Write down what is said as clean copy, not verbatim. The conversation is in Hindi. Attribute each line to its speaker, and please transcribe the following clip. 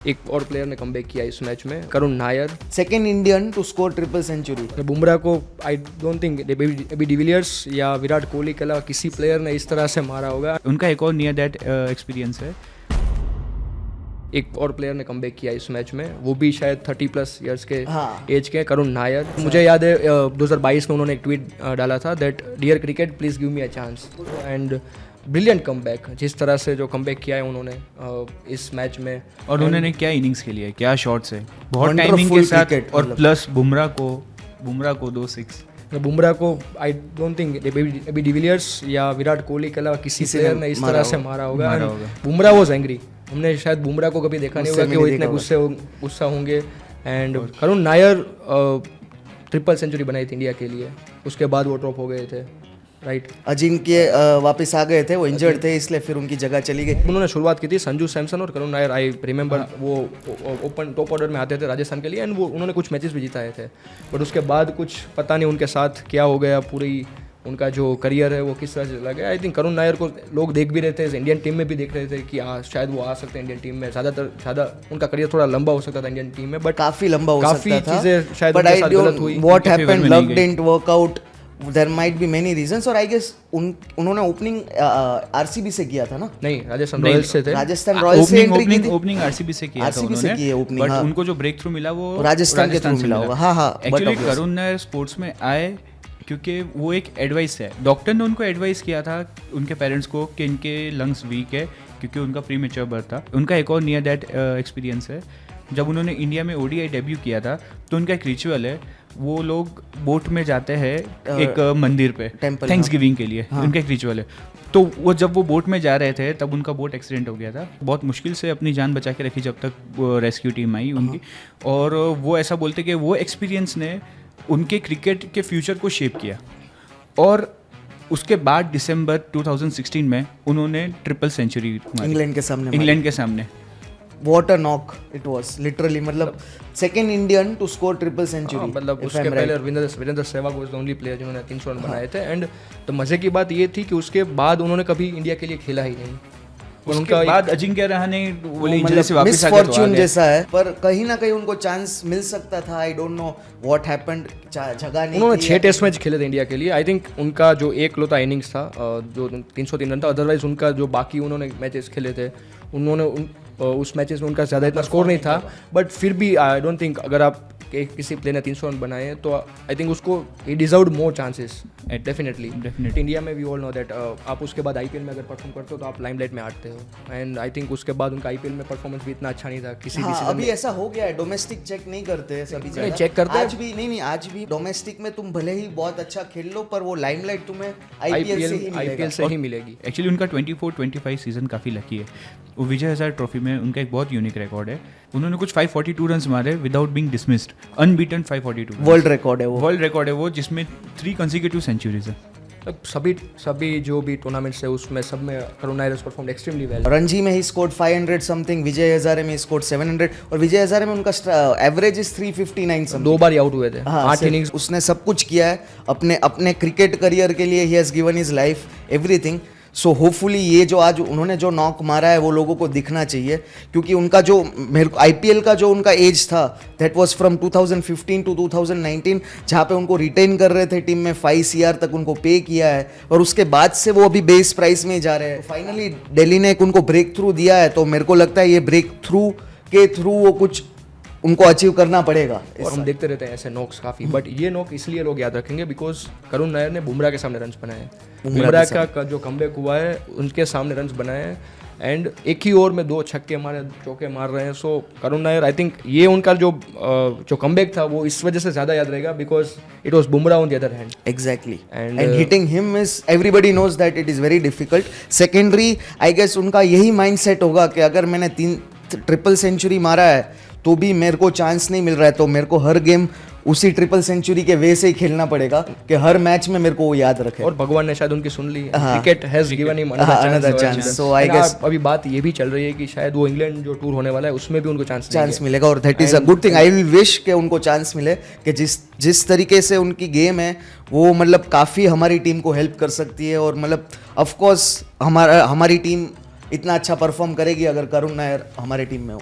Speaker 1: एक और प्लेयर ने कमबैक किया इस मैच में, Karun Nair,
Speaker 2: second Indian to score triple century.
Speaker 1: Bumrah को आई डोंट थिंक अभी डिविलियर्स या विराट कोहली के अलावा किसी प्लेयर ने इस तरह से मारा होगा।
Speaker 3: उनका एक और नियर दैट एक्सपीरियंस है।
Speaker 1: एक और प्लेयर ने कमबैक किया इस मैच में, वो भी शायद 30+ ईयर्स के
Speaker 2: हाँ।
Speaker 1: एज के, करुण नायर। मुझे याद है 2022 में उन्होंने एक ट्वीट डाला था that dear cricket please give me a chance, and brilliant comeback. जिस तरह से जो कमबैक किया है उन्होंने इस मैच में,
Speaker 3: और उन्होंने क्या इनिंग्स खेली है, क्या शॉट्स है, बहुत
Speaker 2: Wonderful
Speaker 3: टाइमिंग के साथ,
Speaker 2: cricket,
Speaker 3: और
Speaker 2: मतलब।
Speaker 3: प्लस बुमराह को 2 6।
Speaker 1: बुमराह को आई डोंट थिंक अभी डिविलियर्स या विराट कोहली के अलावा किसी प्लेयर ने इस तरह से मारा होगा। Bumrah was angry. हमने शायद बुमराह को कभी देखा नहीं होगा कि वो इतने गुस्सा होंगे। And Karun Nair triple century बनाई थी इंडिया के लिए, उसके बाद वो ड्रॉप हो गए थे, राइट।
Speaker 2: अजिंक्य वापस आ गए थे, वो इंजर्ड थे इसलिए फिर उनकी जगह चली गई।
Speaker 1: उन्होंने शुरुआत की थी संजू सैमसन और करुण नायर, आई रिमेंबर। वो ओपन टॉप ऑर्डर में आते थे राजस्थान के लिए, एंड वो उन्होंने कुछ मैचेस भी जिताए थे। बट उसके बाद कुछ पता नहीं उनके साथ क्या हो गया, पूरी उनका जो करियर है वो किस तरह से चला गया। आई थिंक करुण नायर को लोग देख भी रहे थे, इंडियन टीम में भी देख रहे थे कि शायद वो आ सकते हैं इंडियन टीम में। ज़्यादा उनका करियर थोड़ा लंबा हो सकता था इंडियन टीम में, बट
Speaker 2: काफी लंबा हो सकता था।
Speaker 1: चीज़ें शायद
Speaker 2: बट
Speaker 1: उनके
Speaker 2: आई
Speaker 1: साथ गलत हुई।
Speaker 2: What happened, luck didn't work out, there might be many reasons. और आई गेस उन्होंने ओपनिंग आरसीबी से किया था ना?
Speaker 1: नहीं, राजस्थान रॉयल्स से थे।
Speaker 2: राजस्थान रॉयल्स से एंट्री की थी।
Speaker 3: ओपनिंग आरसीबी से किया था
Speaker 2: आरसीबी से की है ओपनिंग,
Speaker 3: बट
Speaker 2: हाँ।
Speaker 3: उनको जो ब्रेक थ्रू मिला वो
Speaker 2: राजस्थान के थ्रू मिला होगा। हाँ हाँ।
Speaker 3: एक्चुअली करुण नायर स्पोर्ट्स में आए क्योंकि वो एक एडवाइस है, डॉक्टर ने उनको एडवाइस किया था उनके पेरेंट्स को कि इनके लंग्स वीक है क्योंकि उनका प्रीमेच्योर बर्थ था। उनका एक और नियर दैट एक्सपीरियंस है। जब उन्होंने इंडिया में ओडीआई डेब्यू किया था तो उनका एक रिचुअल है, वो लोग बोट में जाते हैं एक मंदिर पे थैंक्स गिविंग के लिए। उनका एक रिचुअल है। तो वो जब वो बोट में जा रहे थे तब उनका बोट एक्सीडेंट हो गया था। बहुत मुश्किल से अपनी जान बचा के रखी जब तक रेस्क्यू टीम आई उनकी। और वो ऐसा बोलते कि वो एक्सपीरियंस ने उनके क्रिकेट के फ्यूचर को शेप किया। और उसके बाद दिसंबर 2016 में उन्होंने ट्रिपल सेंचुरी
Speaker 2: इंग्लैंड के सामने। What a knock it was, literally। मतलब second Indian to score triple century.
Speaker 1: मतलब उसके पहले Virender Sehwag was the only player जिन्होंने 300 रन बनाए थे। एंड तो मजे की बात ये थी कि उसके बाद उन्होंने कभी इंडिया के लिए खेला ही नहीं।
Speaker 3: उनके बाद अजिंक्य रहाणे बोले इंजरी से वापस आ गए,
Speaker 2: मिसफॉर्च्यून जैसा है, पर कहीं ना कहीं उनको चांस मिल सकता था। I don't know what happened, जगह नहीं।
Speaker 1: उन्होंने 6 टेस्ट मैच खेले थे इंडिया के लिए। आई थिंक उनका जो एक लौता इनिंग्स था जो 303 रन था, अदरवाइज उनका जो बाकी उन्होंने मैचेस खेले थे उन्होंने उस मैचेस में उनका ज़्यादा इतना स्कोर नहीं था। बट फिर भी आई डोंट थिंक अगर आप किसी प्लेयर ने 300 रन बनाए हैं तो आई थिंक उसको ही deserved more chances definitely. India में वी ऑल नो दैट आप उसके बाद आईपीएल में अगर परफॉर्म करते हो तो आप लाइमलाइट में आते हो। एंड आई थिंक उसके बाद उनका आईपीएल में परफॉर्मेंस भी इतना अच्छा नहीं था किसी भी सीजन
Speaker 2: अभी
Speaker 1: में।
Speaker 2: ऐसा हो गया है, डोमेस्टिक चेक नहीं करते हैं सभी जगह।
Speaker 1: चेक करते हैं
Speaker 2: आज भी नहीं, आज भी डोमेस्टिक में तुम भले ही बहुत अच्छा खेल लो पर वो लाइमलाइट तुम्हें आईपीएल से ही
Speaker 1: मिलेगी।
Speaker 3: एक्चुअली उनका 24-25 सीजन काफ़ी लकी है। वो विजय हजारे ट्रॉफी में उनका एक बहुत यूनिक रिकॉर्ड है। उन्होंने कुछ 542 रन मारे without being dismissed, unbeaten 542।
Speaker 2: World record है वो, जिसमें
Speaker 3: 3 कंसेक्यूटिव सेंचुरीज है।
Speaker 1: सभी जो भी टूर्नामेंट्स है उसमें सब में Karun Nair has performed extremely well.
Speaker 2: Ranji में ही स्कोर्ड 500 समथिंग, विजय हजारे में स्कोर्ड 700, और विजय हजारे में उनका एवरेज इज 359 समथिंग।
Speaker 1: 2 बार आउट हुए थे, 8 इनिंग्स।
Speaker 2: उसने सब कुछ किया है अपने क्रिकेट करियर के लिए। He has given his life everything. So hopefully ये जो आज उन्होंने जो नॉक मारा है वो लोगों को दिखना चाहिए, क्योंकि उनका जो आईपीएल का जो उनका एज था दैट वाज फ्रॉम 2015 टू 2019, जहाँ पे उनको रिटेन कर रहे थे टीम में, 5 CR तक उनको पे किया है, और उसके बाद से वो अभी बेस प्राइस में जा रहे हैं। फाइनली दिल्ली ने एक उनको ब्रेक थ्रू दिया है, तो मेरे को लगता है ये ब्रेक थ्रू के थ्रू वो कुछ उनको अचीव करना पड़ेगा।
Speaker 1: और हम देखते रहते हैं ऐसे नॉक्स काफ़ी, बट ये नॉक इसलिए लोग याद रखेंगे बिकॉज करुण नायर ने बुमराह के सामने रन्स बनाए। बुमराह का जो कमबैक हुआ है उनके सामने रन्स बनाए हैं, एंड एक ही ओवर में 2 छक्के मारे, चौके मार रहे हैं। सो करुण नायर, आई थिंक ये उनका जो कमबैक था वो इस वजह से ज़्यादा याद रहेगा because it was Bumrah on the other hand.
Speaker 2: Exactly, and hitting him is, everybody knows that it is very difficult. Secondary I guess उनका यही माइंड सेट होगा कि अगर मैंने 3 ट्रिपल सेंचुरी मारा है तो भी मेरे को चांस नहीं मिल रहा है, तो मेरे को हर गेम उसी ट्रिपल सेंचुरी के वे से ही खेलना पड़ेगा कि हर मैच में मेरे को वो याद रखे।
Speaker 1: और भगवान ने शायद उनकी सुन ली, cricket has given him another chance.
Speaker 2: So I guess
Speaker 1: अभी बात ये भी चल रही है कि शायद वो इंग्लैंड जो टूर होने वाला है उसमें भी उनको चांस
Speaker 2: मिलेगा, और that is a good thing. I will wish कि उनको चांस मिले, कि जिस तरीके से उनकी गेम है वो मतलब काफ़ी हमारी टीम को हेल्प कर सकती है। और मतलब ऑफ कोर्स हमारी टीम इतना अच्छा परफॉर्म करेगी अगर करुण नायर हमारी टीम में हो।